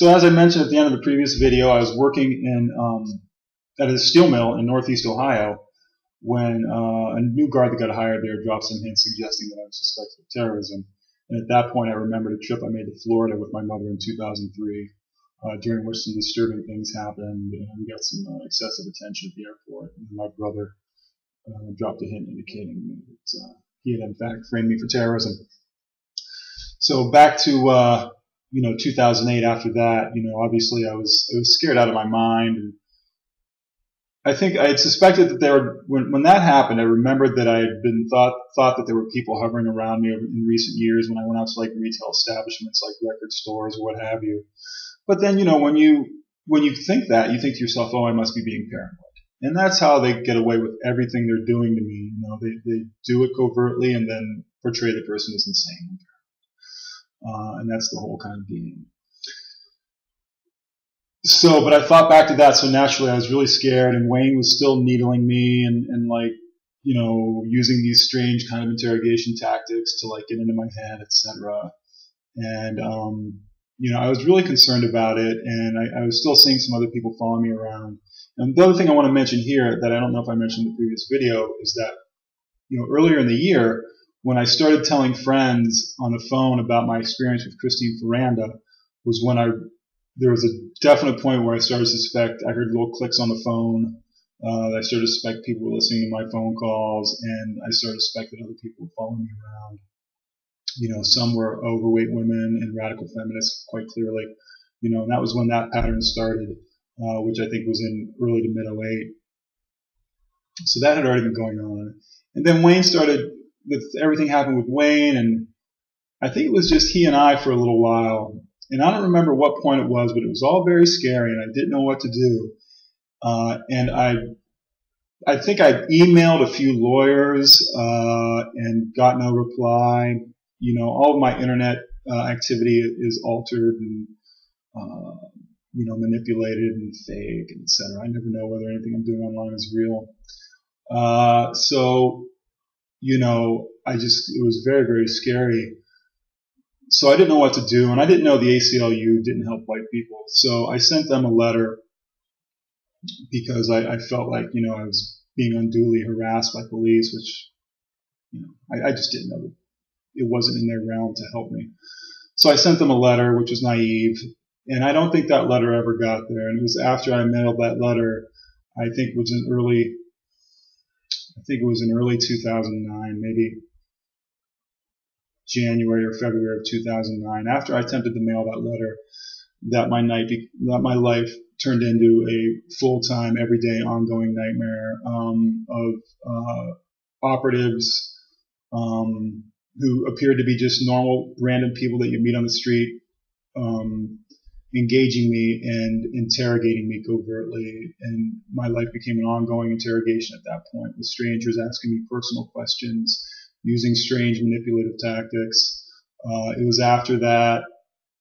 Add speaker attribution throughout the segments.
Speaker 1: So as I mentioned at the end of the previous video, I was working in at a steel mill in Northeast Ohio when a new guard that got hired there dropped some hints suggesting that I was suspected of terrorism. And at that point, I remembered a trip I made to Florida with my mother in 2003, during which some disturbing things happened, and we got some excessive attention at the airport. And my brother dropped a hint indicating that he had in fact framed me for terrorism. So back to 2008. After that, obviously I was scared out of my mind, and I think I had suspected that there were, when that happened, I remembered that I had been thought that there were people hovering around me in recent years when I went out to like retail establishments like record stores or what have you. But then, when you think that, you think to yourself, oh, I must be being paranoid. And that's how they get away with everything they're doing to me. They do it covertly and then portray the person as insane. And that's the whole kind of game. So, but I thought back to that, so naturally I was really scared, and Wayne was still needling me and using these strange kind of interrogation tactics to like get into my head, etc. And, I was really concerned about it, and I was still seeing some other people following me around. And the other thing I want to mention here that I don't know if I mentioned in the previous video is that, earlier in the year, when I started telling friends on the phone about my experience with Christine Ferranda, was when there was a definite point where I started to suspect, I heard little clicks on the phone, I started to suspect people were listening to my phone calls, and I started to suspect that other people were following me around. Some were overweight women and radical feminists, quite clearly, and that was when that pattern started, which I think was in early to mid '08. So that had already been going on. And then Wayne started, everything happened with Wayne, and I think it was just he and I for a little while. And I don't remember what point it was, but it was all very scary, and I didn't know what to do. And I think I emailed a few lawyers and got no reply. All of my internet activity is altered and manipulated and fake, and etc. I never know whether anything I'm doing online is real. So it was very, very scary. So I didn't know what to do, and I didn't know the ACLU didn't help white people. So I sent them a letter because I felt like, I was being unduly harassed by police, which, I just didn't know that it wasn't in their realm to help me. So I sent them a letter, which was naive, and I don't think that letter ever got there. And it was after I mailed that letter, I think it was in early 2009, maybe January or February of 2009, after I attempted to mail that letter, that my life turned into a full-time, everyday, ongoing nightmare of operatives who appeared to be just normal, random people that you meet on the street, engaging me and interrogating me covertly. And my life became an ongoing interrogation at that point, with strangers asking me personal questions, using strange manipulative tactics. It was after that,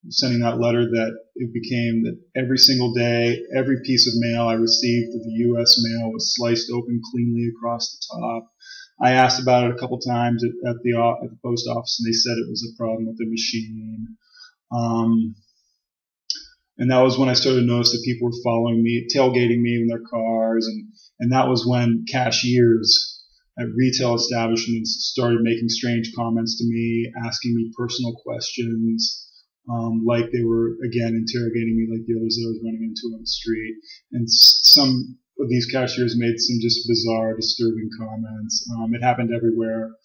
Speaker 1: sending that letter, that it became that every single day, every piece of mail I received through the U.S. mail was sliced open cleanly across the top. I asked about it a couple times at the post office, and they said it was a problem with the machine. And that was when I started to notice that people were following me, tailgating me in their cars, and that was when cashiers at retail establishments started making strange comments to me, asking me personal questions, like they were, again, interrogating me like the others that I was running into on the street. And some of these cashiers made some just bizarre, disturbing comments. It happened everywhere.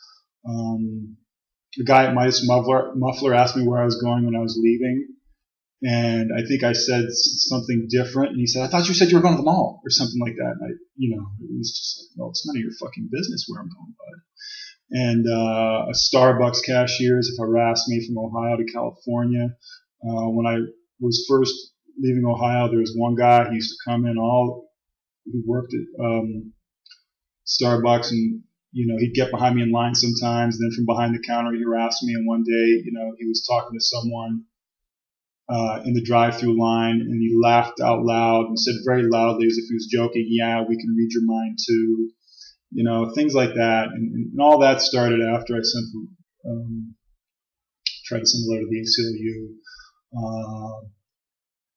Speaker 1: The guy at Midas Muffler asked me where I was going when I was leaving, and I think I said something different, and he said, "I thought you said you were going to the mall," or something like that. And it was just like, well, it's none of your fucking business where I'm going, bud. And a Starbucks cashiers have harassed me from Ohio to California. When I was first leaving Ohio, there was one guy who used to come in who worked at Starbucks, and he'd get behind me in line sometimes. And then from behind the counter, he harassed me. And one day, he was talking to someone in the drive-through line, and he laughed out loud and said very loudly, as if he was joking, "Yeah, we can read your mind too." Things like that. And all that started after I tried to send a letter to the ACLU.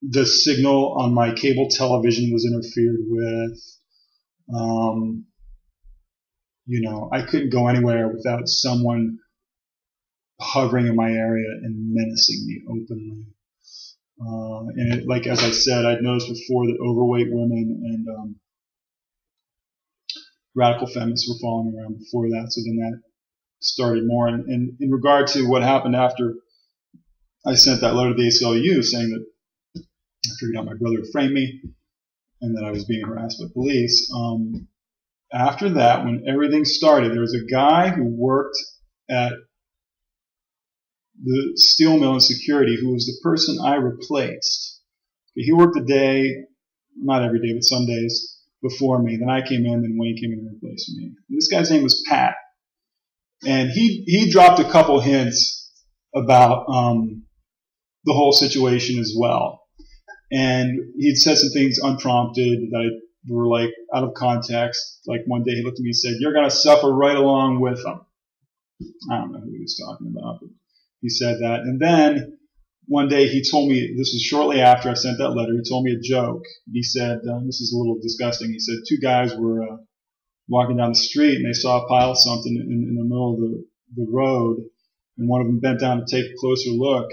Speaker 1: the signal on my cable television was interfered with. I couldn't go anywhere without someone hovering in my area and menacing me openly. Like as I said, I'd noticed before that overweight women and radical feminists were following me around before that. So then that started more. And in regard to what happened after I sent that letter to the ACLU saying that I figured out my brother had framed me and that I was being harassed by police. After that, when everything started, there was a guy who worked at the steel mill in security who was the person I replaced. He worked a day, not every day, but some days before me. Then I came in, and Wayne came in and replaced me. And this guy's name was Pat. And he dropped a couple hints about the whole situation as well. And he'd said some things unprompted that were like out of context. Like one day he looked at me and said, "You're going to suffer right along with them." I don't know who he was talking about, but he said that. And then one day he told me, this was shortly after I sent that letter, he told me a joke. He said, this is a little disgusting. He said two guys were walking down the street and they saw a pile of something in the middle of the road, and one of them bent down to take a closer look,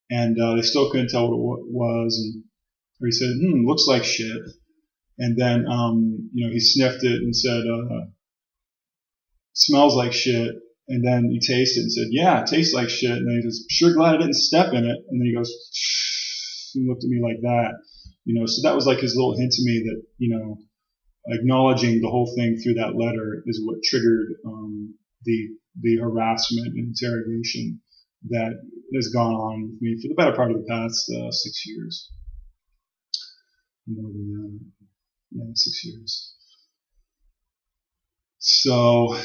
Speaker 1: and they still couldn't tell what it was. Or he said, looks like shit. And then, he sniffed it and said, smells like shit. And then he tasted it and said, yeah, it tastes like shit. And then he goes, sure glad I didn't step in it. And then he goes, and looked at me like that. So that was like his little hint to me that, acknowledging the whole thing through that letter is what triggered the harassment and interrogation that has gone on with me for the better part of the past 6 years. More than 6 years. So,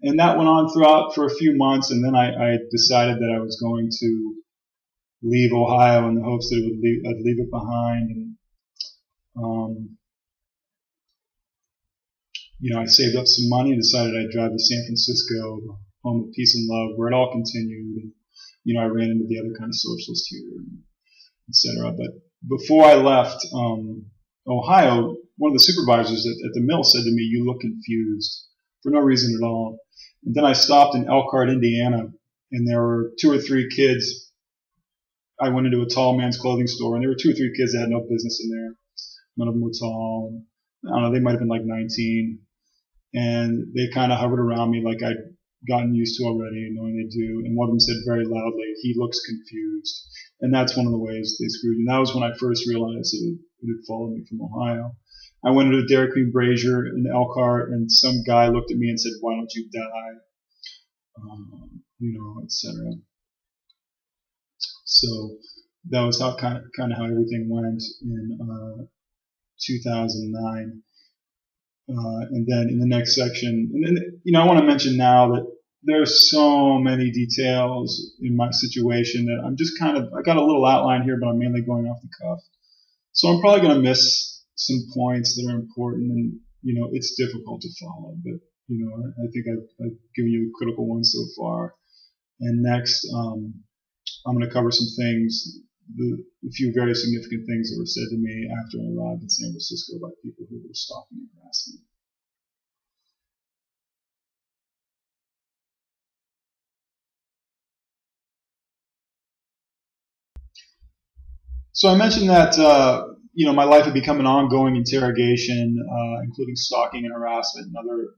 Speaker 1: and that went on throughout for a few months, and then I decided that I was going to leave Ohio in the hopes that I'd leave it behind. And I saved up some money and decided I'd drive to San Francisco, home of peace and love, where it all continued. And I ran into the other kind of socialist here, etc. But before I left Ohio, one of the supervisors at the mill said to me, "You look confused," for no reason at all. And then I stopped in Elkhart, Indiana, and there were 2 or 3 kids. I went into a tall man's clothing store, and there were 2 or 3 kids that had no business in there. None of them were tall. I don't know, they might have been like 19. And they kind of hovered around me like I'd gotten used to already, knowing they do. And one of them said very loudly, "He looks confused." And that's one of the ways they screwed me. And that was when I first realized it had followed me from Ohio. I went into a Dairy Queen Brazier in Elkhart, and some guy looked at me and said, "Why don't you die?" Etc. So that was how kind of how everything went in 2009. And then in the next section, and then, I want to mention now that there's so many details in my situation that I'm just I got a little outline here, but I'm mainly going off the cuff. So I'm probably going to miss some points that are important, and, it's difficult to follow, but, I think I've given you a critical one so far. And next, I'm going to cover some things, a few very significant things that were said to me after I arrived in San Francisco by people who were stalking and harassing me. So I mentioned that, my life had become an ongoing interrogation, including stalking and harassment and other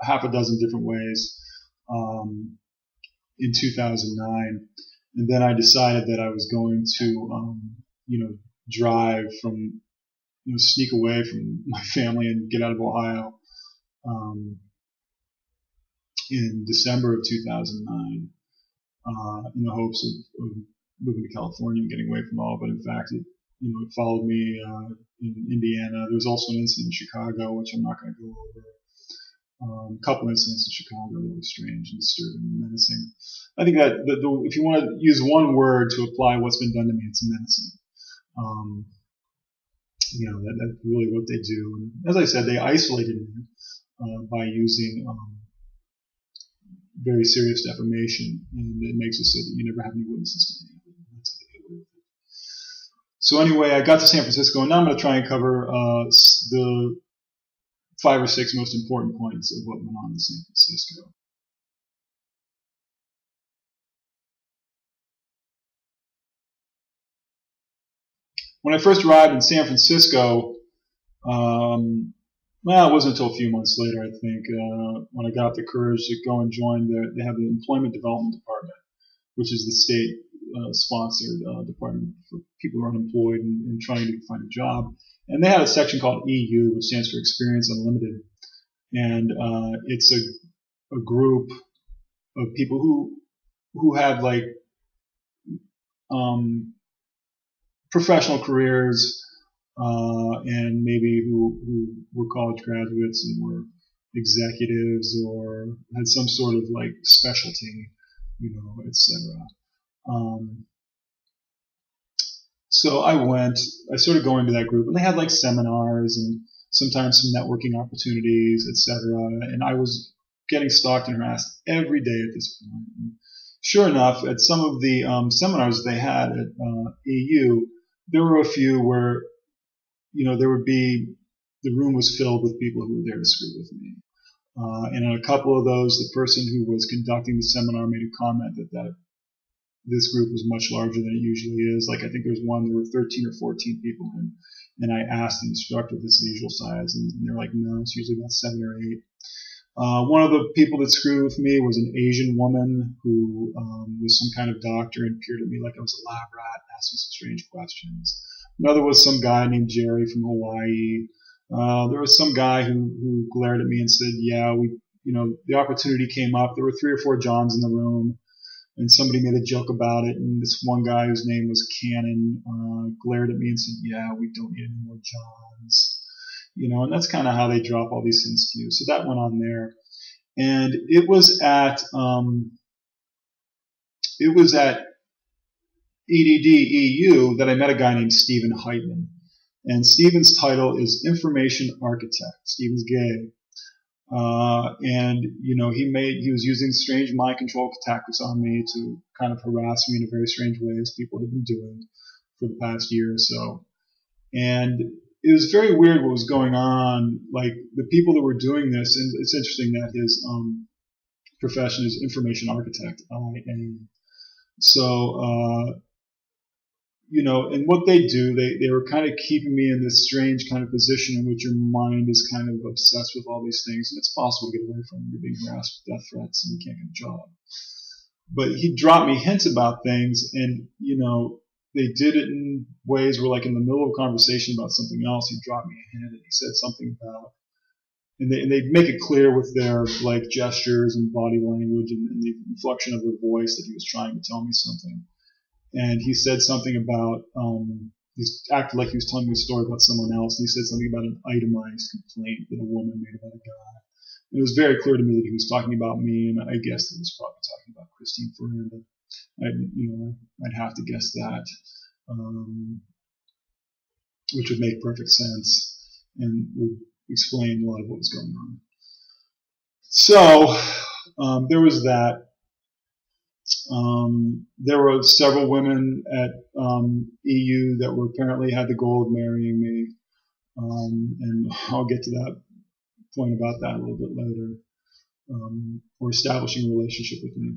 Speaker 1: half a dozen different ways in 2009. And then I decided that I was going to, drive from, sneak away from my family and get out of Ohio in December of 2009 in the hopes of moving to California and getting away from all. But in fact, it followed me in Indiana. There was also an incident in Chicago, which I'm not going to go over. A couple incidents in Chicago that were strange and disturbing and menacing. I think that if you want to use one word to apply what's been done to me, it's menacing. That's really what they do. And as I said, they isolated me by using very serious defamation, and it makes it so that you never have any witnesses to anything. That's how they get away with it. So anyway, I got to San Francisco, and now I'm going to try and cover the 5 or 6 most important points of what went on in San Francisco. When I first arrived in San Francisco, well, it wasn't until a few months later, I think, when I got the courage to go and join they have the Employment Development Department, which is the state sponsored department for people who are unemployed and trying to find a job. And they had a section called EU, which stands for Experience Unlimited. And it's a group of people who had like professional careers, and maybe who were college graduates and were executives or had some sort of like specialty, etc. So I started going to that group, and they had like seminars and sometimes some networking opportunities, etc. And I was getting stalked and harassed every day at this point. And sure enough, at some of the seminars they had at EU, there were a few where the room was filled with people who were there to screw with me. And on a couple of those, the person who was conducting the seminar made a comment that this group was much larger than it usually is. Like, I think there were 13 or 14 people in, and I asked the instructor if this is the usual size, and they're like, no, it's usually about 7 or 8. One of the people that screwed with me was an Asian woman who was some kind of doctor and peered at me like I was a lab rat and asked me some strange questions. Another was some guy named Jerry from Hawaii. There was some guy who glared at me and said, yeah, the opportunity came up. There were 3 or 4 Johns in the room, and somebody made a joke about it. And this one guy whose name was Cannon glared at me and said, yeah, we don't need any more Johns. And that's kind of how they drop all these hints to you. So that went on there. And it was at EDD EU that I met a guy named Stephen Heitman. And Stephen's title is Information Architect. Stephen's gay. And he was using strange mind control tactics on me to kind of harass me in a very strange way, as people have been doing for the past year or so. And it was very weird what was going on. Like, the people that were doing this, and it's interesting that his profession is information architect, IA. So, and what they do, they were kind of keeping me in this strange kind of position in which your mind is kind of obsessed with all these things, and it's possible to get away from when you're being harassed with death threats and you can't get a job. But he dropped me hints about things, and, they did it in ways where, like, in the middle of a conversation about something else, he dropped me a hint and he said something about, and they make it clear with their, like, gestures and body language and the inflection of their voice that he was trying to tell me something. And he said something about, he acted like he was telling me a story about someone else, and he said something about an itemized complaint that a woman made about a guy. And it was very clear to me that he was talking about me, and I guessed that he was probably talking about Christine Ferranda. I'd have to guess that, which would make perfect sense and would explain a lot of what was going on. So there was that. There were several women at EU that were apparently had the goal of marrying me, and I'll get to that point about that a little bit later, or establishing a relationship with me.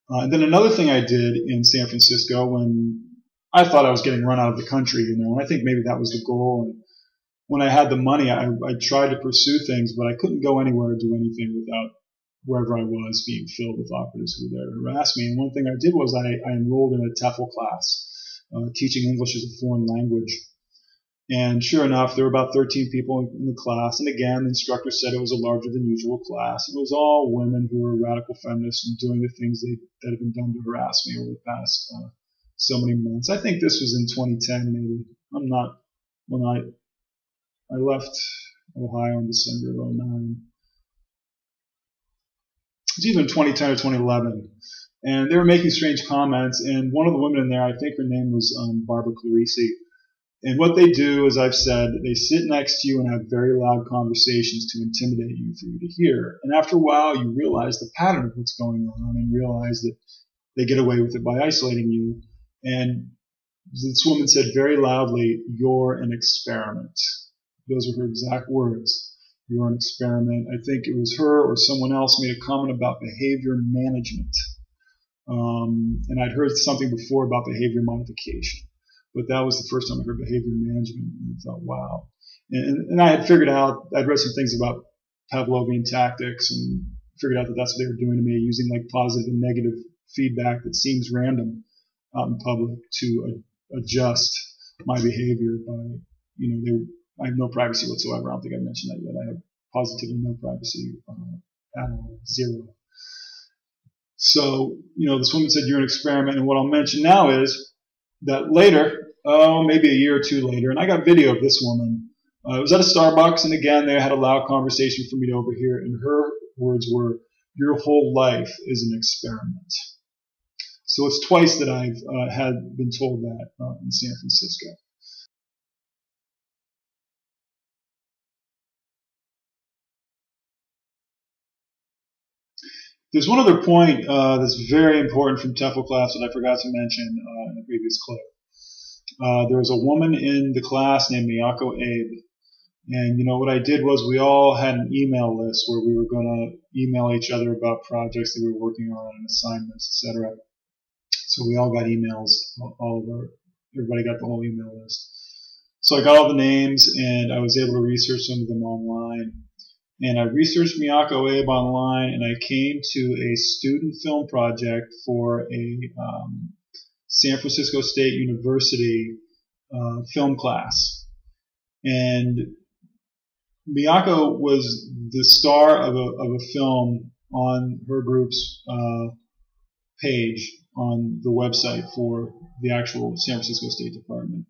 Speaker 1: And then another thing I did in San Francisco when I thought I was getting run out of the country, and I think maybe that was the goal. And when I had the money, I tried to pursue things, but I couldn't go anywhere or do anything without wherever I was being filled with operatives who were there to harass me. And one thing I did was I enrolled in a TEFL class, teaching English as a foreign language. And sure enough, there were about 13 people in the class. And again, the instructor said it was a larger than usual class. It was all women who were radical feminists and doing the things that had been done to harass me over the past so many months. I think this was in 2010, maybe. I'm not, when I left Ohio in December of 2009. It's either 2010 or 2011. And they were making strange comments. And one of the women in there, I think her name was Barbara Clarisi, And what they do, as I've said, they sit next to you and have very loud conversations to intimidate you for you to hear. And after a while, you realize the pattern of what's going on and realize that they get away with it by isolating you. And this woman said very loudly, "You're an experiment." Those are her exact words. "You're an experiment." I think it was her or someone else made a comment about behavior management. And I'd heard something before about behavior modification, but that was the first time I heard behavior management, and I thought, wow. And I had figured out, I'd read some things about Pavlovian tactics and figured out that that's what they were doing to me, using like positive and negative feedback that seems random out in public to adjust my behavior by, I have no privacy whatsoever. I don't think I mentioned that yet. I have positively no privacy at all, zero. So, this woman said, "You're an experiment." And what I'll mention now is that later, maybe a year or two later, and I got video of this woman. It was at a Starbucks, and again, they had a loud conversation for me to overhear, and her words were, "Your whole life is an experiment." So it's twice that I've had been told that in San Francisco. There's one other point that's very important from TEFL class that I forgot to mention in the previous clip. There was a woman in the class named Miyako Abe. And what I did was we all had an email list where we were going to email each other about projects that we were working on and assignments, etc. So we all got emails, everybody got the whole email list. So I got all the names, and I was able to research some of them online. And I researched Miyako Abe online, and I came to a student film project for a San Francisco State University film class. And Miyako was the star of a film on her group's page on the website for the actual San Francisco State Department.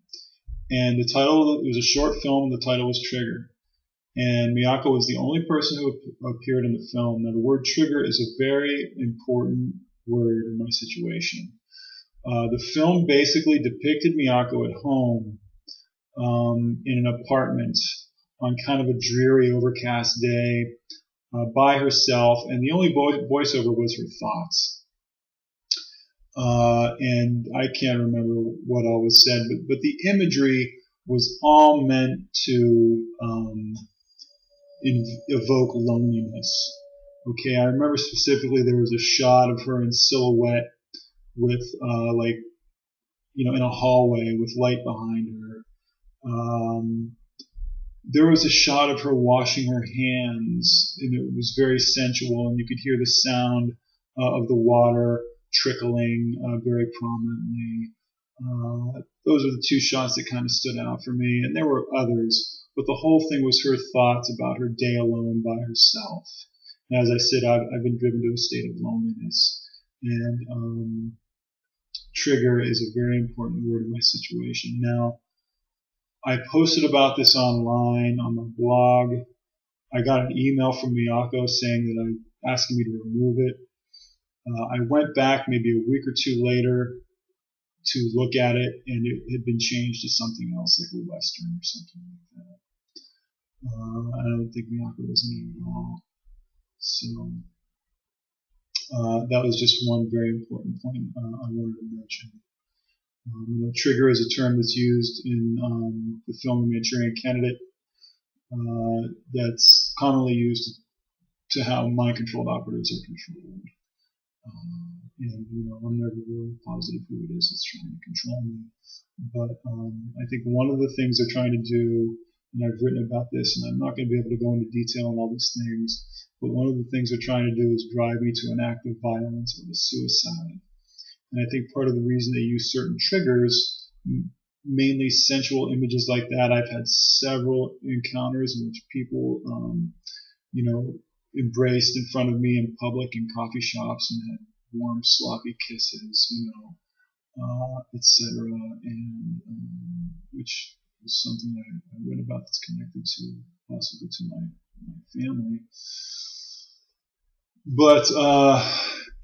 Speaker 1: And the title, it was a short film, and the title was Trigger. And Miyako was the only person who appeared in the film. Now, the word trigger is a very important word in my situation. The film basically depicted Miyako at home in an apartment on kind of a dreary, overcast day by herself, and the only voiceover was her thoughts. And I can't remember what all was said, but the imagery was all meant to evoke loneliness. Okay, I remember specifically there was a shot of her in silhouette with in a hallway with light behind her. There was a shot of her washing her hands, and it was very sensual, and you could hear the sound of the water trickling very prominently. Those are the two shots that kind of stood out for me, and there were others. But the whole thing was her thoughts about her day alone by herself. And as I said, I've been driven to a state of loneliness. And trigger is a very important word in my situation. Now, I posted about this online on my blog. I got an email from Miyako saying that asking me to remove it. I went back maybe a week or two later to look at it, and it had been changed to something else, like a Western or something like that. I don't think Miyako was in it at all. So that was just one very important point I wanted to mention. Trigger is a term that's used in the film The Manchurian Candidate. That's commonly used to how mind-controlled operatives are controlled. And I'm never really positive who it is that's trying to control me. But I think one of the things they're trying to do, and I've written about this, and I'm not going to be able to go into detail on all these things, but one of the things they're trying to do is drive me to an act of violence or a suicide. And I think part of the reason they use certain triggers, mainly sensual images like that, I've had several encounters in which people, embraced in front of me in public in coffee shops and had warm, sloppy kisses, etc. And which is something I read about that's connected to possibly to my family. But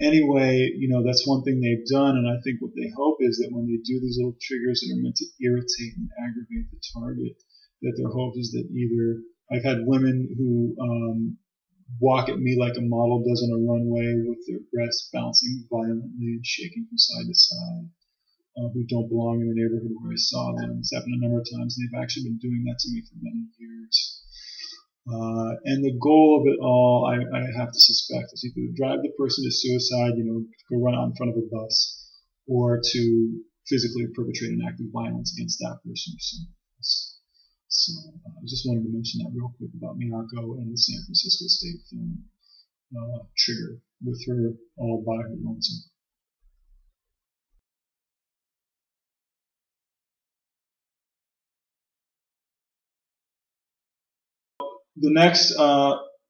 Speaker 1: Anyway, that's one thing they've done, and I think what they hope is that when they do these little triggers that are meant to irritate and aggravate the target, that their hope is that either I've had women who walk at me like a model does on a runway with their breasts bouncing violently and shaking from side to side, who don't belong in the neighborhood where I saw them. It's happened a number of times. They've actually been doing that to me for many years. And the goal of it all, I have to suspect, is either to drive the person to suicide, go run out in front of a bus, or to physically perpetrate an act of violence against that person or someone else. So I just wanted to mention that real quick about Miyako and the San Francisco State film trigger with her all by her lonesome. The next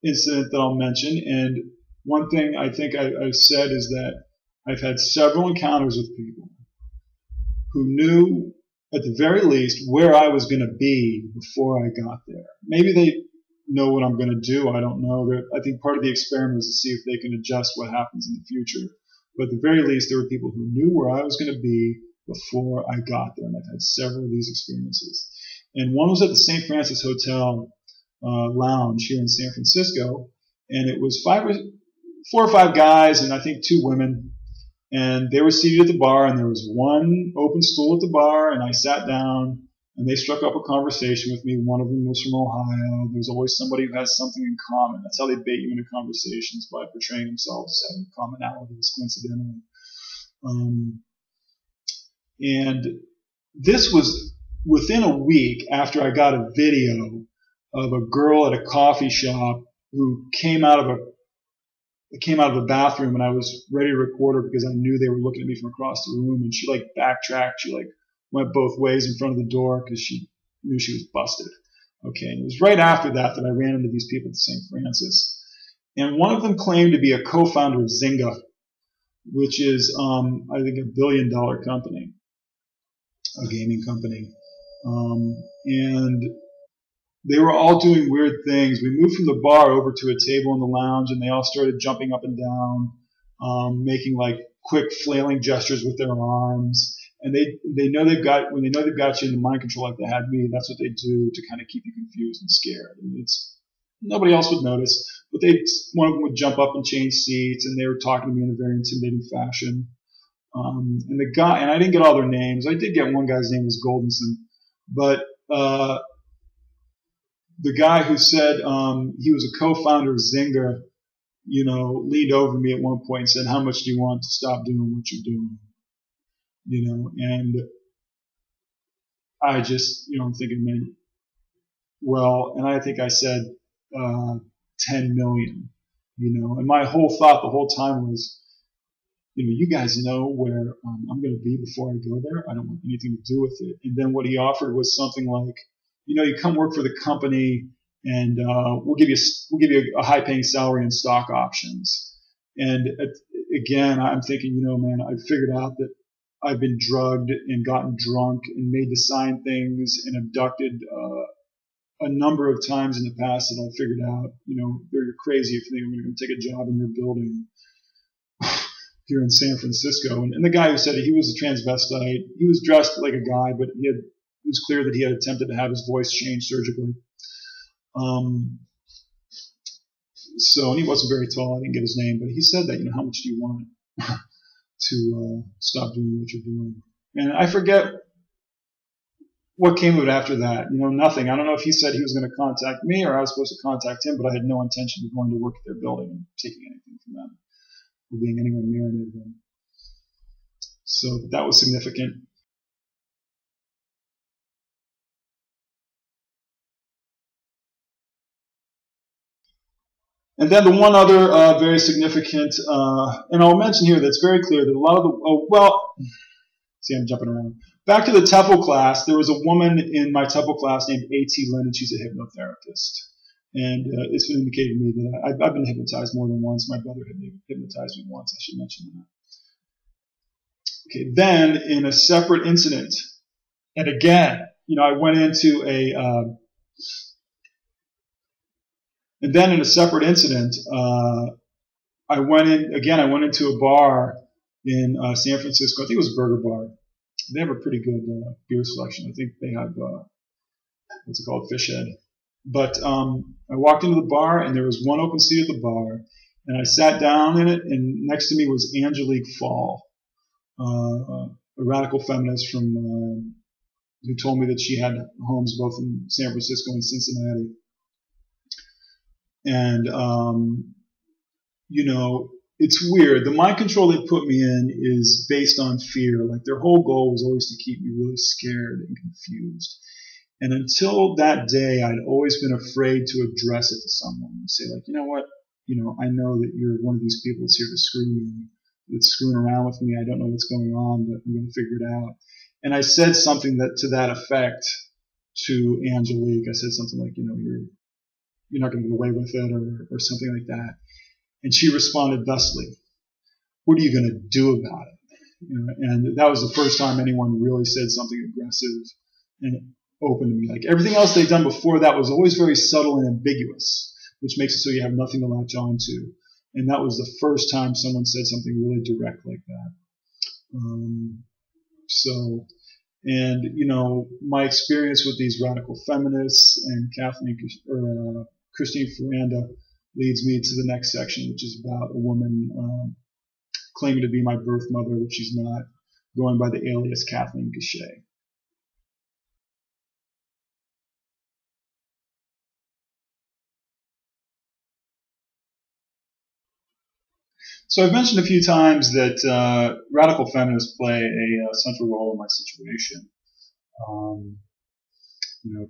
Speaker 1: incident that I'll mention, and one thing I think I've said is that I've had several encounters with people who knew, at the very least, where I was going to be before I got there. Maybe they know what I'm going to do. I don't know. I think part of the experiment is to see if they can adjust what happens in the future. But at the very least, there were people who knew where I was going to be before I got there, and I've had several of these experiences. And one was at the St. Francis Hotel lounge here in San Francisco, and it was 4 or 5 guys and I think 2 women, and they were seated at the bar, and there was one open stool at the bar, and I sat down, and they struck up a conversation with me. One of them was from Ohio. There's always somebody who has something in common. That's how they bait you into conversations, by portraying themselves as having commonalities, coincidentally. And this was within a week after I got a video of a girl at a coffee shop who came out of the bathroom, and I was ready to record her because I knew they were looking at me from across the room, and she backtracked. She went both ways in front of the door because she knew she was busted. Okay, and it was right after that I ran into these people at St. Francis, and one of them claimed to be a co-founder of Zynga, which is I think $1 billion company, a gaming company, and they were all doing weird things. We moved from the bar over to a table in the lounge, and they all started jumping up and down, making quick flailing gestures with their arms. And they know they've got you into mind control like they had me. That's what they do to kind of keep you confused and scared. And nobody else would notice, but one of them would jump up and change seats, and they were talking to me in a very intimidating fashion. And the guy, and I didn't get all their names. I did get one guy's name was Goldenson, but the guy who said he was a co-founder of Zynga, leaned over me at one point and said, "How much do you want to stop doing what you're doing?" And I just, I'm thinking, man, well, and I think I said 10 million, and my whole thought the whole time was, you guys know where I'm going to be before I go there. I don't want anything to do with it. And then what he offered was something like, you come work for the company, and we'll give you a high-paying salary and stock options. And again, I'm thinking, man, I figured out that I've been drugged and gotten drunk and made to sign things and abducted a number of times in the past that I figured out, you're crazy if you think I'm going to take a job in your building here in San Francisco. And the guy who said it, he was a transvestite. He was dressed like a guy, but it was clear that he had attempted to have his voice changed surgically. And he wasn't very tall. I didn't get his name, but he said that, how much do you want to stop doing what you're doing? And I forget what came of it after that. Nothing. I don't know if he said he was going to contact me or I was supposed to contact him, but I had no intention of going to work at their building and taking anything from them or being anywhere near any of them. So that was significant. And then the one other very significant, and I'll mention here that's very clear that a lot of the, see, I'm jumping around. Back to the TEFL class, there was a woman in my TEFL class named A.T. Lynn, and she's a hypnotherapist. And it's been indicated to me that I've been hypnotized more than once. My brother had hypnotized me once. I should mention that. Okay, then in a separate incident, and again, I went into and then in a separate incident, I went in again. I went into a bar in San Francisco. I think it was Burger Bar. They have a pretty good beer selection. I think they have what's it called, Fish Head. But I walked into the bar, and there was one open seat at the bar, and I sat down in it, and next to me was Angelique Fall, a radical feminist from who told me that she had homes both in San Francisco and Cincinnati. And it's weird. The mind control they put me in is based on fear. Like, their whole goal was always to keep me really scared and confused. And until that day, I'd always been afraid to address it to someone and say, like, you know what? I know that you're one of these people that's here to screw me, that's screwing around with me. I don't know what's going on, but I'm going to figure it out. And I said something to that effect to Angelique. I said something like, you're not going to get away with it, or something like that. And she responded thusly, "What are you going to do about it?" And that was the first time anyone really said something aggressive and open to me. Like, everything else they'd done before that was always very subtle and ambiguous, which makes it so you have nothing to latch on to. And that was the first time someone said something really direct like that. My experience with these radical feminists and Christine Ferranda leads me to the next section, which is about a woman claiming to be my birth mother, which she's not, going by the alias Kathleen Cachet. So I've mentioned a few times that radical feminists play a central role in my situation.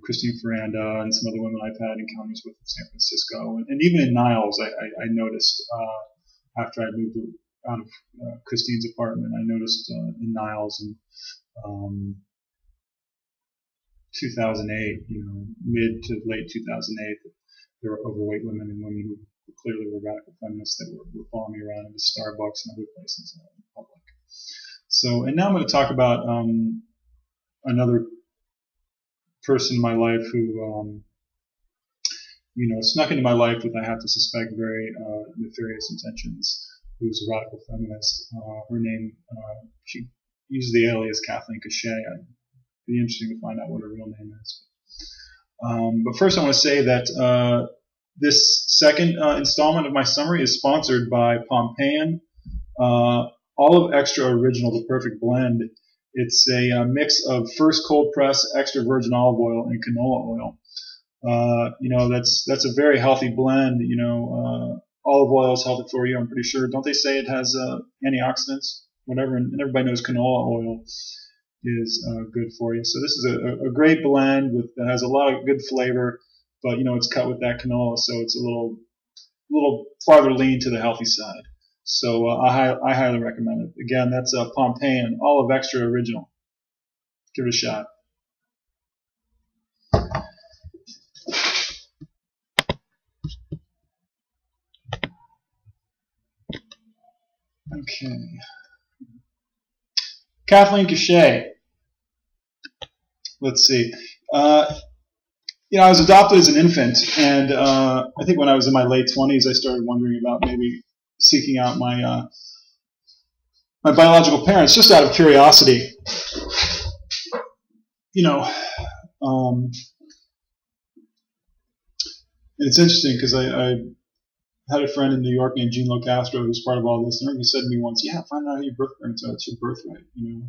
Speaker 1: Christine Ferranda and some other women I've had encounters with in San Francisco, and even in Niles, I noticed after I moved out of Christine's apartment, I noticed in Niles in 2008, mid to late 2008, that there were overweight women and women who clearly were radical feminists that were following me around into Starbucks and other places in public. So, and now I'm going to talk about another person in my life who, snuck into my life with, I have to suspect, very nefarious intentions, who's a radical feminist. Her name, she uses the alias Kathleen Cachet. It'd be interesting to find out what her real name is. But first I want to say that this second installment of my summary is sponsored by Pompeian Olive Extra Original, the perfect blend. It's a mix of first cold press extra virgin olive oil and canola oil. That's a very healthy blend. Olive oil is healthy for you, I'm pretty sure. Don't they say it has antioxidants? Whatever, and everybody knows canola oil is good for you. So this is a great blend that has a lot of good flavor, but it's cut with that canola, so it's a little farther lean to the healthy side. So I highly recommend it. Again, that's Pompeian Olive Extra Original. Give it a shot. Okay. Kathleen Cachet. Let's see. I was adopted as an infant, and I think when I was in my late 20s, I started wondering about maybe seeking out my my biological parents, just out of curiosity. And it's interesting because I had a friend in New York named Gene Locastro who was part of all this, and he said to me once, "Yeah, find out who your birth parents are. It's your birthright." He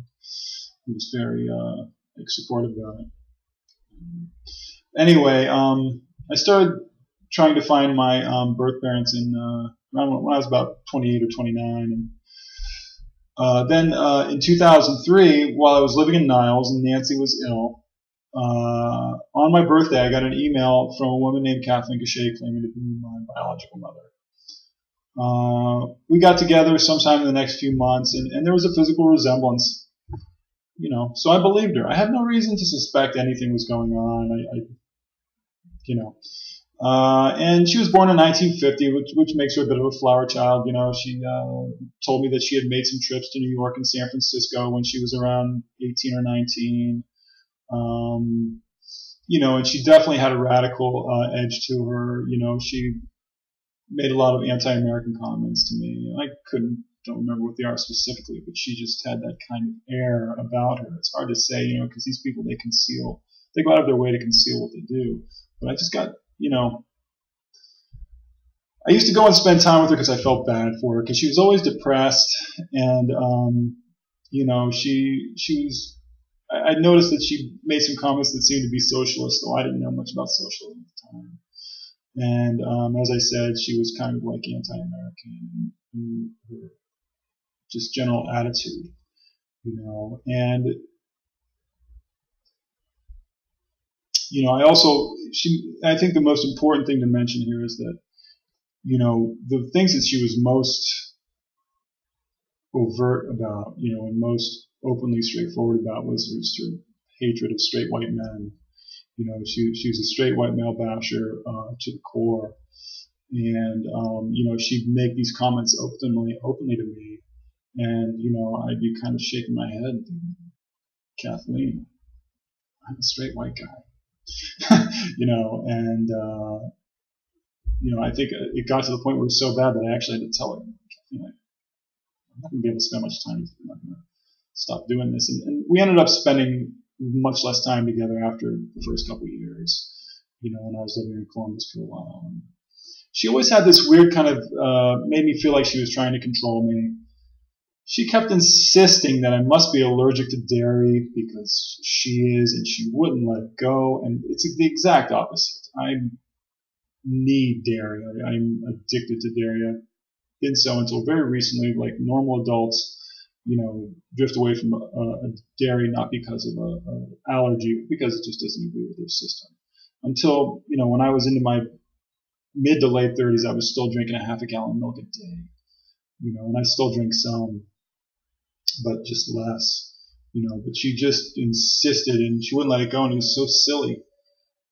Speaker 1: was very supportive about it. Anyway, I started trying to find my birth parents around when I was about 28 or 29. And then in 2003, while I was living in Niles and Nancy was ill, on my birthday, I got an email from a woman named Kathleen Cachet claiming to be my biological mother. We got together sometime in the next few months, and there was a physical resemblance. So I believed her. I had no reason to suspect anything was going on. And she was born in 1950, which makes her a bit of a flower child. She told me that she had made some trips to New York and San Francisco when she was around 18 or 19. And she definitely had a radical edge to her. She made a lot of anti-American comments to me. I don't remember what they are specifically, but she just had that kind of air about her. It's hard to say, because these people, they go out of their way to conceal what they do. But I just got, I used to go and spend time with her because I felt bad for her, because she was always depressed, and she was. I noticed that she made some comments that seemed to be socialist, though I didn't know much about socialism at the time. And as I said, she was kind of like anti-American in her just general attitude, And I think the most important thing to mention here is that, the things that she was most overt about, and most openly straightforward about was her hatred of straight white men. She was a straight white male basher to the core, and she'd make these comments openly to me, and I'd be kind of shaking my head, thinking, Kathleen, I'm a straight white guy, and I think it got to the point where it was so bad that I actually had to tell her, Kathleen, I'm not going to be able to spend much time with you. I'm not going to stop doing this, and we ended up spending much less time together after the first couple of years, when I was living in Columbus for a while. And she always had this weird kind of, made me feel like she was trying to control me. She kept insisting that I must be allergic to dairy because she is, and she wouldn't let it go. And it's the exact opposite. I need dairy. I'm addicted to dairy. I've been so until very recently, like normal adults, drift away from dairy, not because of an allergy, but because it just doesn't agree with their system. Until, when I was into my mid to late 30s, I was still drinking a half a gallon of milk a day, and I still drink some, but just less, but she just insisted, and she wouldn't let it go, and it was so silly.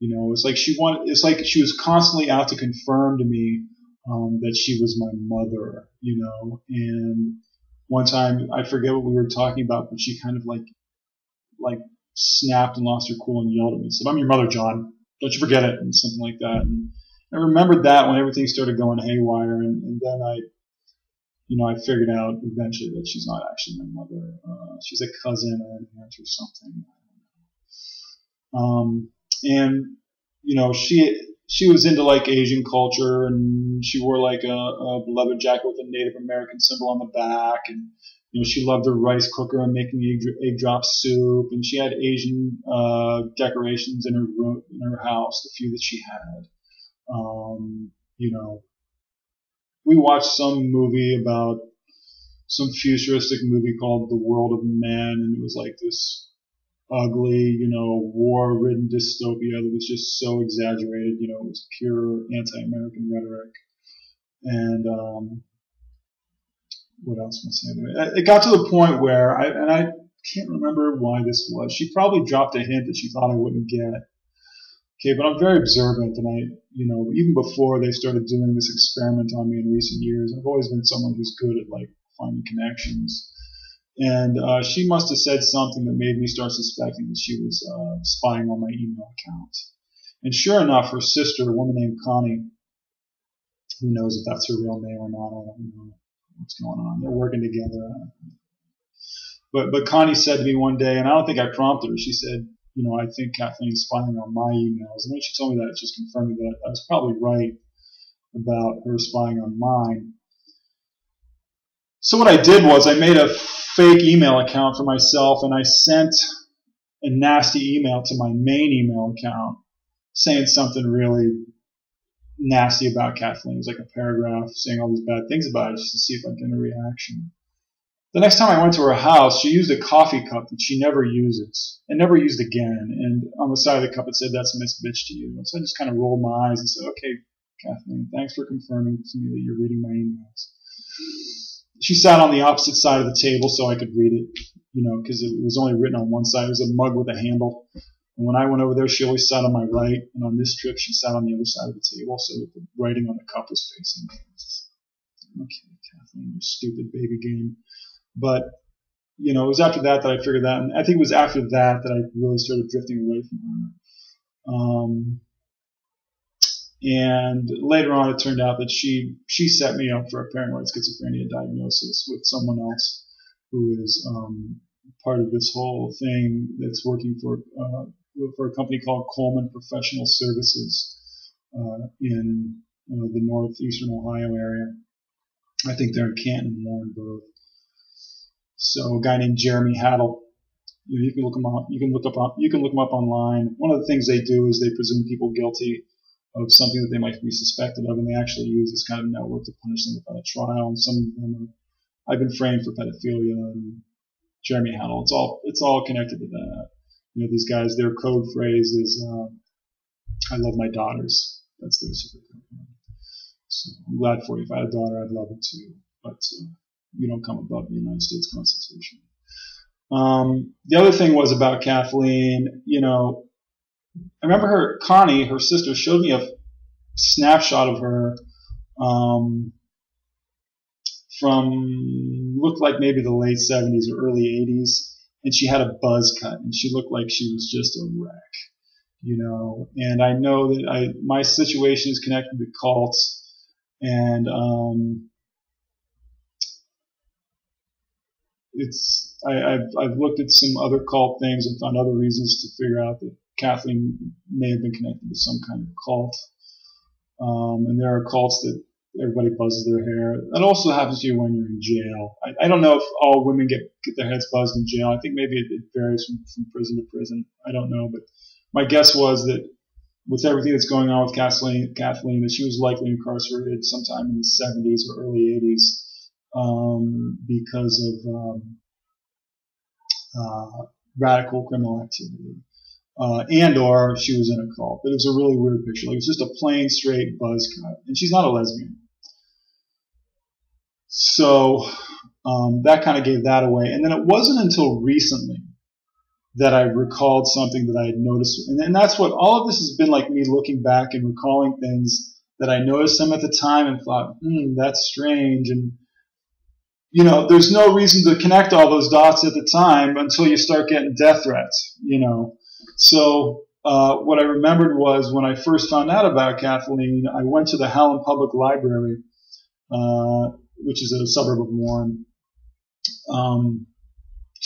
Speaker 1: It's like she was constantly out to confirm to me that she was my mother, and one time, I forget what we were talking about, but she kind of like snapped and lost her cool and yelled at me and said, I'm your mother, John. Don't you forget it, and something like that. And I remembered that when everything started going haywire, and then I figured out eventually that she's not actually my mother. She's a cousin or an aunt or something. And she was into like Asian culture, and she wore like a leather jacket with a Native American symbol on the back, and she loved her rice cooker and making egg drop soup, and she had Asian decorations in her room, in her house, the few that she had. We watched some movie about some futuristic movie called The World of Men, and it was like this ugly, war-ridden dystopia that was just so exaggerated. It was pure anti-American rhetoric. And what else am I saying? It got to the point where I can't remember why this was. She probably dropped a hint that she thought I wouldn't get. Okay, but I'm very observant, and even before they started doing this experiment on me in recent years, I've always been someone who's good at like finding connections. And she must have said something that made me start suspecting that she was spying on my email account. And sure enough, her sister, a woman named Connie, who knows if that's her real name or not, I don't know what's going on. They're working together. But Connie said to me one day, and I don't think I prompted her, she said, I think Kathleen's spying on my emails. And when she told me that, it just confirmed me that I was probably right about her spying on mine. So what I did was I made a fake email account for myself, and I sent a nasty email to my main email account saying something really nasty about Kathleen. It was like a paragraph saying all these bad things about it just to see if I'd get a reaction. The next time I went to her house, she used a coffee cup that she never uses and never used again. And on the side of the cup, it said, "That's Miss Bitch to you." And so I just kind of rolled my eyes and said, "Okay, Kathleen, thanks for confirming to me that you're reading my emails." She sat on the opposite side of the table so I could read it, because it was only written on one side. It was a mug with a handle. And when I went over there, she always sat on my right. And on this trip, she sat on the other side of the table so that the writing on the cup was facing me. Okay, Kathleen, you stupid baby game. But, it was after that I figured that. And I think it was after that I really started drifting away from her. And later on, it turned out that she set me up for a paranoid schizophrenia diagnosis with someone else who is part of this whole thing that's working for a company called Coleman Professional Services in the northeastern Ohio area. I think they're in Canton and Warrenburg. So a guy named Jeremy Haddle. You can look him up. You can look him up online. One of the things they do is they presume people guilty of something that they might be suspected of, and they actually use this kind of network to punish them without a trial. And some of them I've been framed for pedophilia, and Jeremy Haddle. It's all connected to that. These guys, their code phrase is "I love my daughters." That's their secret code. So I'm glad for you. If I had a daughter, I'd love it too. But you don't come above the United States Constitution. The other thing was about Kathleen. I remember Connie, her sister, showed me a snapshot of her from looked like maybe the late 70s or early 80s, and she had a buzz cut, and she looked like she was just a wreck, And I know that my situation is connected to cults, and I've looked at some other cult things and found other reasons to figure out that Kathleen may have been connected to some kind of cult. And there are cults that everybody buzzes their hair. That also happens to you when you're in jail. I don't know if all women get their heads buzzed in jail. I think maybe it varies from prison to prison. I don't know. But my guess was that with everything that's going on with Kathleen, that she was likely incarcerated sometime in the 70s or early 80s because of radical criminal activity. And or she was in a cult. But it was a really weird picture. Like, it was just a plain, straight buzz cut. And she's not a lesbian. So that kind of gave that away. And then it wasn't until recently that I recalled something that I had noticed. And that's what all of this has been, like me looking back and recalling things that I noticed them at the time and thought, that's strange. And, there's no reason to connect all those dots at the time until you start getting death threats, So what I remembered was when I first found out about Kathleen, I went to the Howland Public Library, which is a suburb of Warren,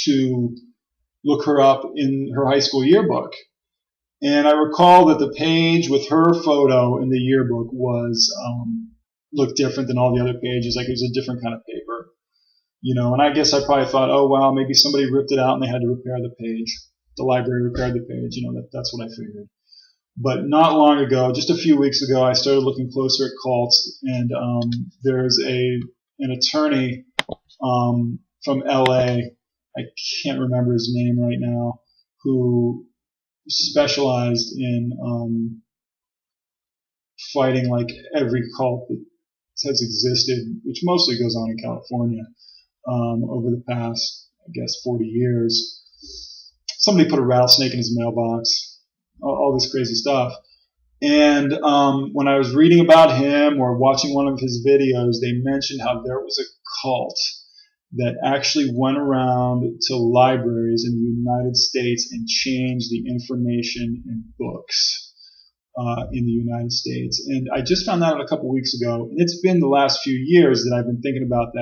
Speaker 1: to look her up in her high school yearbook. And I recall that the page with her photo in the yearbook was looked different than all the other pages. Like, it was a different kind of paper, And I guess I probably thought, oh wow, maybe somebody ripped it out and they had to repair the page. The library repaired the page. That's what I figured. But not long ago, just a few weeks ago, I started looking closer at cults, and there's an attorney from LA. I can't remember his name right now, who specialized in fighting like every cult that has existed, which mostly goes on in California over the past, I guess, 40 years. Somebody put a rattlesnake in his mailbox, all this crazy stuff. And when I was reading about him or watching one of his videos, they mentioned how there was a cult that actually went around to libraries in the United States and changed the information in books in the United States. And I just found that out a couple weeks ago. And it's been the last few years that I've been thinking about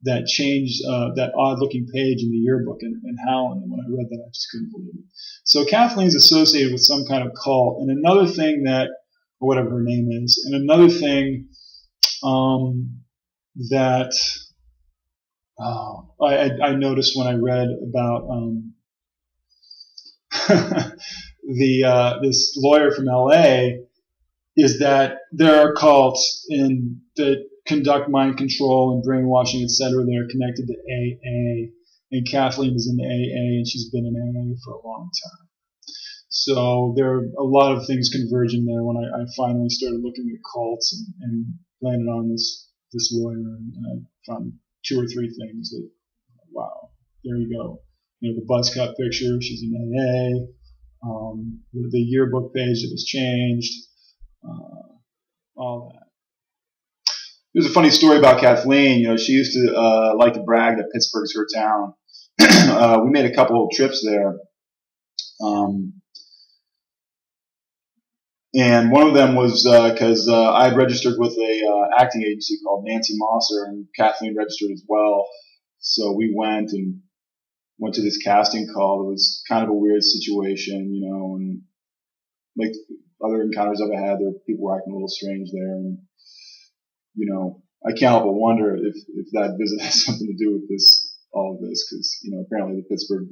Speaker 1: that change, that odd-looking page in the yearbook and how, and when I read that, I just couldn't believe it. So Kathleen's associated with some kind of cult. And another thing or whatever her name is, and another thing that I noticed when I read about this lawyer from LA is that there are cults that conduct mind control and brainwashing, etc. That are connected to AA, and Kathleen is in AA, and she's been in AA for a long time. So there are a lot of things converging there when I finally started looking at cults and landed on this lawyer, and I found 2 or 3 things that, wow, there you go. The buzz cut picture, she's in AA, the yearbook page that was changed, all that. There's a funny story about Kathleen. She used to like to brag that Pittsburgh's her town. We made a couple of trips there. And one of them was because I had registered with a acting agency called Nancy Mosser, and Kathleen registered as well. So we went to this casting call. It was kind of a weird situation, and like other encounters I've had, people were acting a little strange there, and I can't help but wonder if that visit has something to do with all of this, because apparently the Pittsburgh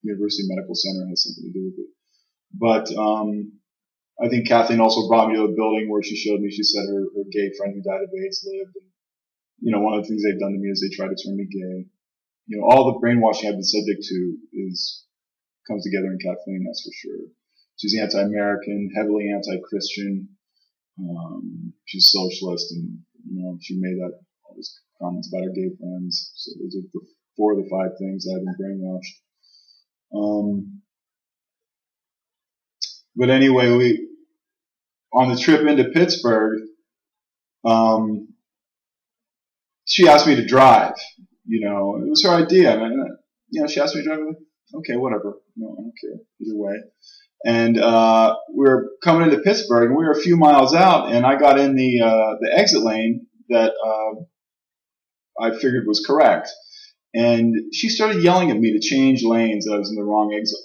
Speaker 1: University Medical Center has something to do with it. But I think Kathleen also brought me to a building where she showed me. She said her gay friend who died of AIDS lived, and one of the things they've done to me is they tried to turn me gay. All the brainwashing I've been subject to comes together in Kathleen, that's for sure. She's anti-American, heavily anti-Christian. She's socialist, and she made all these comments about her gay friends. So those are the 4 of the 5 things that I've been brainwashed. But anyway, on the trip into Pittsburgh, she asked me to drive. It was her idea. And she asked me to drive. Okay, whatever. No, I don't care. Either way. And we were coming into Pittsburgh, and we were a few miles out, and I got in the exit lane that I figured was correct. And she started yelling at me to change lanes, that I was in the wrong exit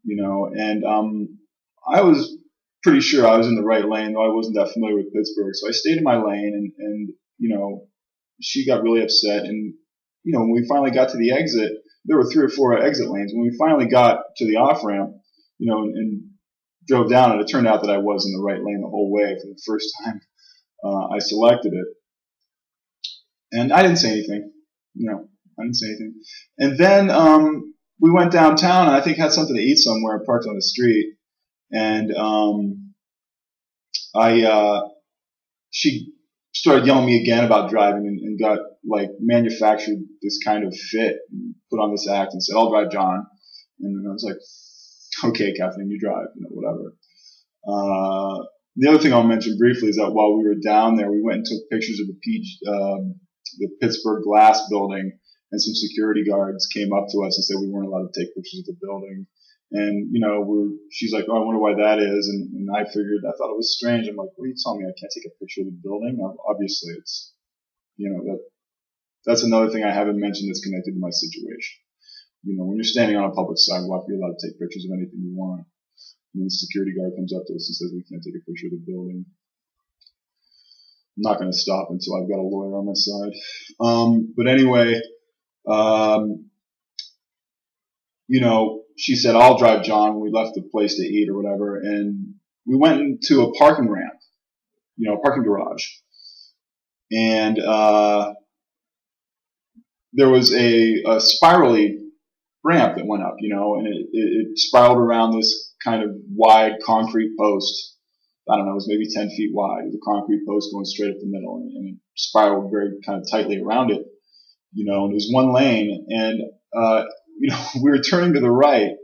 Speaker 1: lane. And I was pretty sure I was in the right lane, though I wasn't that familiar with Pittsburgh. So I stayed in my lane, and she got really upset. And when we finally got to the exit, there were 3 or 4 exit lanes. When we finally got to the off ramp, and drove down, and it turned out that I was in the right lane the whole way for the first time I selected it. And I didn't say anything. I didn't say anything. And then we went downtown, and I think had something to eat somewhere, and parked on the street. And she started yelling at me again about driving, and got manufactured this kind of fit and put on this act and said, "I'll drive John." And I was like, "Okay, Kathleen, you drive, whatever." The other thing I'll mention briefly is that while we were down there, we went and took pictures of the Pittsburgh Glass building, and some security guards came up to us and said we weren't allowed to take pictures of the building. And she's like, "Oh, I wonder why that is." And I thought it was strange. I'm like, "What are you telling me? I can't take a picture of the building?" Obviously, it's that's another thing I haven't mentioned that's connected to my situation. When you're standing on a public sidewalk, you're allowed to take pictures of anything you want. And the security guard comes up to us and says we can't take a picture of the building. I'm not going to stop until I've got a lawyer on my side. But anyway, she said, "I'll drive John," when we left the place to eat or whatever. And we went into a parking ramp, a parking garage. And there was a spirally ramp that went up, and it spiraled around this kind of wide concrete post. I don't know, it was maybe 10 feet wide. It was a concrete post going straight up the middle, and it spiraled very kind of tightly around it, and it was one lane. And, we were turning to the right,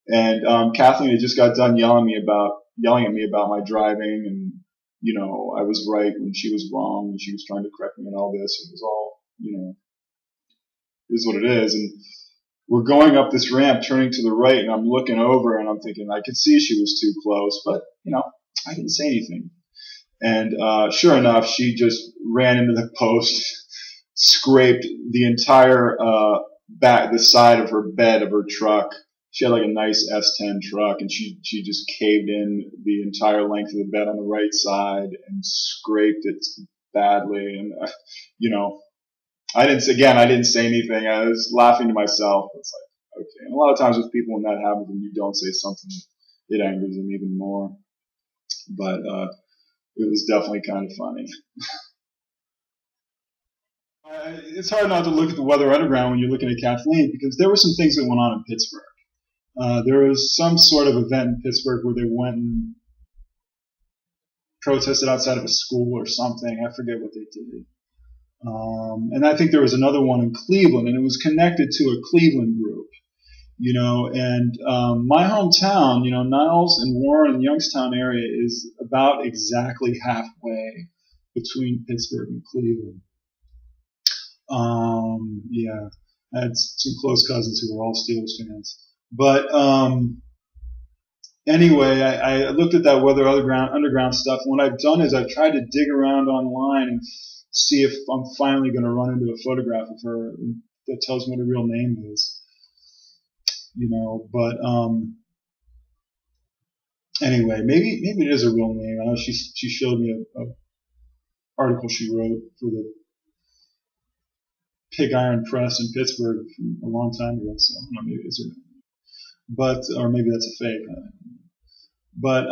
Speaker 1: and Kathleen had just got done yelling at me about my driving, and, I was right when she was wrong, and she was trying to correct me and all this. It was all, is what it is. And we're going up this ramp, turning to the right, and I'm looking over, and I'm thinking I could see she was too close, but I didn't say anything. And sure enough, she just ran into the post, scraped the entire the side of her bed of her truck. She had like a nice S10 truck, and she just caved in the entire length of the bed on the right side and scraped it badly. And I didn't say anything. I was laughing to myself. It's like, okay. And a lot of times with people, when that happens and you don't say something, it angers them even more. But it was definitely kind of funny. It's hard not to look at the Weather Underground when you're looking at Kathleen, because there were some things that went on in Pittsburgh. There was some sort of event in Pittsburgh where they went and protested outside of a school or something. I forget what they did. And I think there was another one in Cleveland, and it was connected to a Cleveland group, and my hometown, Niles and Warren and Youngstown area is about exactly halfway between Pittsburgh and Cleveland. Yeah, I had some close cousins who were all Steelers fans. But anyway, I looked at that weather underground stuff. And what I've done is I've tried to dig around online and see if I'm finally going to run into a photograph of her that tells me what her real name is. But anyway, maybe it is a real name. I know she showed me a article she wrote for the Pig Iron Press in Pittsburgh a long time ago. So I don't know, maybe it's her name. But or maybe that's a fake. But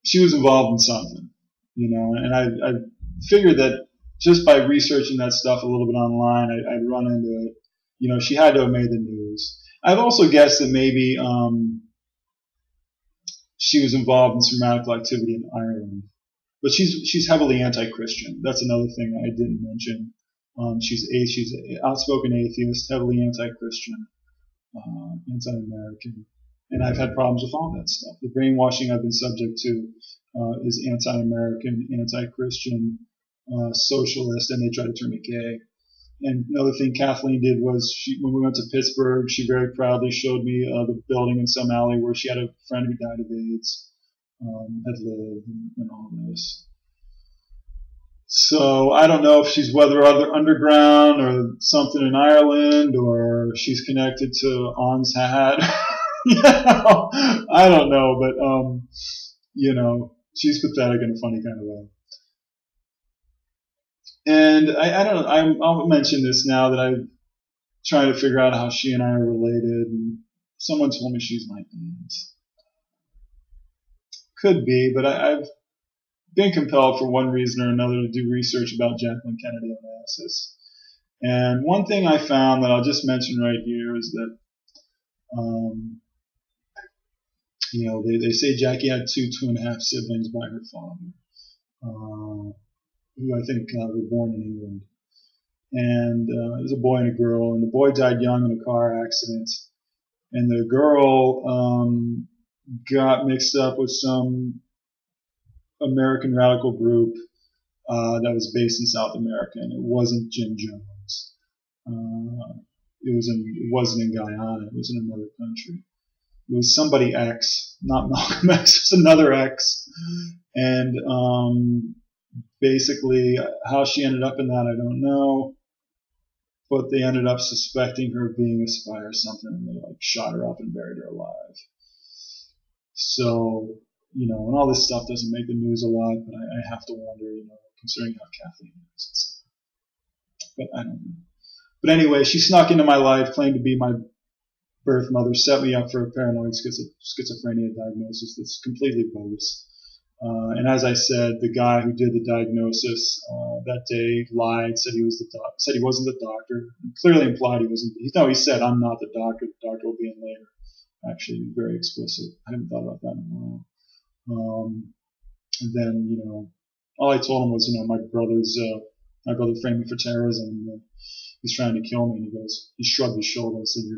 Speaker 1: she was involved in something, and I figured that just by researching that stuff a little bit online, I'd run into it. She had to have made the news. I've also guessed that maybe she was involved in some radical activity in Ireland, but she's heavily anti-Christian. That's another thing I didn't mention. She's an outspoken atheist, heavily anti-Christian, anti-American. And I've had problems with all that stuff. The brainwashing I've been subject to is anti-American, anti-Christian, socialist, and they try to turn me gay. And another thing Kathleen did was when we went to Pittsburgh, she very proudly showed me the building in some alley where she had a friend who died of AIDS, had lived, and all this. So I don't know if she's whether underground or something in Ireland or she's connected to On's Hat. I don't know, but she's pathetic in a funny kind of way. And I don't know. I'll mention this now that I'm trying to figure out how she and I are related. And someone told me she's my aunt. Could be, but I've been compelled for one reason or another to do research about Jacqueline Kennedy Onassis. And one thing I found that I'll just mention right here is that, they say Jackie had 2.5 siblings by her father, who I think were born in England. And there was a boy and a girl, and the boy died young in a car accident. And the girl got mixed up with some American radical group that was based in South America, and it wasn't Jim Jones. It wasn't in Guyana. It was in another country. It was somebody X, not Malcolm X. It was another X. And basically, how she ended up in that, I don't know. But they ended up suspecting her of being a spy or something, and they shot her up and buried her alive. So, and all this stuff doesn't make the news a lot, but I have to wonder, considering how Kathleen is. But I don't know. But anyway, she snuck into my life, claimed to be my birth mother, set me up for a paranoid schizophrenia diagnosis that's completely bogus. And as I said, the guy who did the diagnosis that day lied, said he wasn't the doctor, clearly implied he wasn't. He said, "I'm not the doctor. The doctor will be in later." Actually, very explicit. I haven't thought about that in a while. And then, all I told him was, my brother framed me for terrorism. And, he's trying to kill me. And he shrugged his shoulders and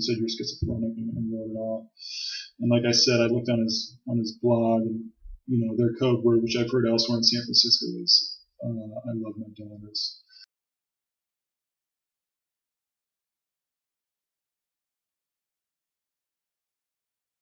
Speaker 1: said, "You're schizophrenic," and wrote it off. And like I said, I looked on his blog, and their code word, which I've heard elsewhere in San Francisco, is "I love my daughters."